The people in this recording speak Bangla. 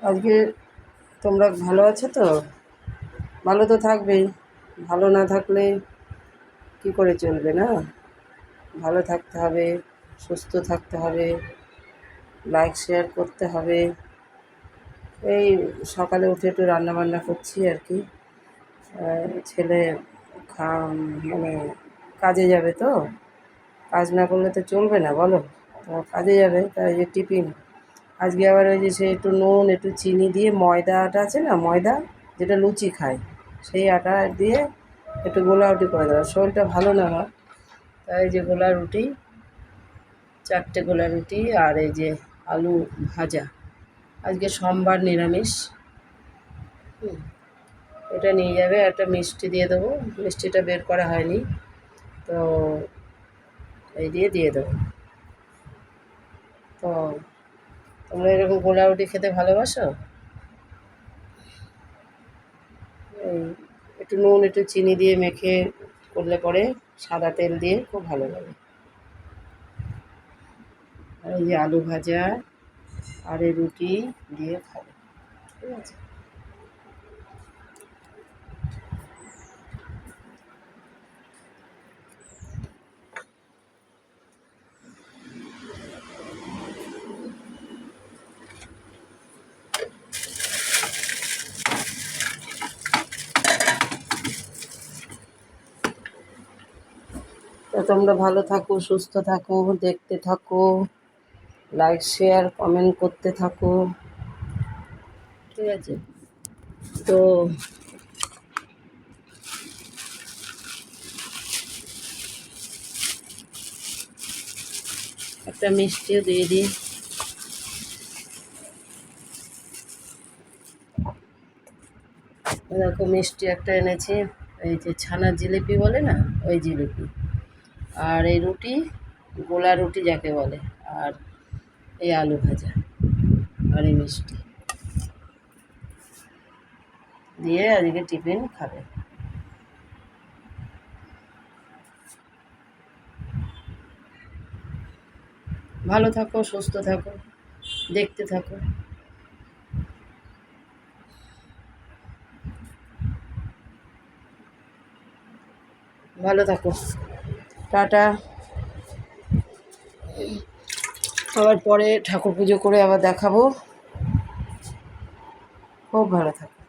আজকে তোমরা ভালো আছো তো? ভালো তো থাকবেই, ভালো না থাকলে কী করে চলবে, না? ভালো থাকতে হবে, সুস্থ থাকতে হবে, লাইক শেয়ার করতে হবে। এই সকালে উঠে একটু রান্নাবান্না করছি আর কি। ছেলে খা মানে কাজে যাবে তো, কাজ না করলে তো চলবে না, বলো? তো কাজে যাবে, তাই যে টিফিন আজকে আবার ওই যে সে একটু নুন একটু চিনি দিয়ে ময়দা আটা আছে না, ময়দা যেটা লুচি খায়, সেই আটা দিয়ে একটু গোলা রুটি করে দেওয়া। শরীরটা ভালো না আমার, তাই যে গোলা রুটি, 4টে গোলা রুটি আর এই যে আলু ভাজা। আজকে সোমবার নিরামিষ। এটা নিয়ে যাবে, একটা মিষ্টি দিয়ে দেবো, মিষ্টিটা বের করা হয়নি তো, এই দিয়ে দেবো। তো তোমরা এরকম গোলা রুটি খেতে ভালোবাসো? এই একটু নুন একটু চিনি দিয়ে মেখে করলে পরে সাদা তেল দিয়ে খুব ভালো লাগে। আর এই যে আলু ভাজা আর এই রুটি দিয়ে খাবে, ঠিক আছে? তো তোমরা ভালো থাকো, সুস্থ থাকো, দেখতে থাকো, লাইক শেয়ার কমেন্ট করতে থাকো, ঠিক আছে? তো একটা মিষ্টিও দিয়ে দিই। দেখো মিষ্টি একটা এনেছি, এই যে ছানার জিলিপি বলে না, ওই জিলিপি। আর এই রুটি, গোলা রুটি যাকে বলে, আর এই আলু ভাজা আর এই মিষ্টি দিয়ে আজকে টিফিন খাবে। ভালো থাকো, সুস্থ থাকো, দেখতে থাকো। ভালো থাকো, টাটা। আবার পরে ঠাকুর পুজো করে আবার দেখাবো। খুব ভালো থাকো।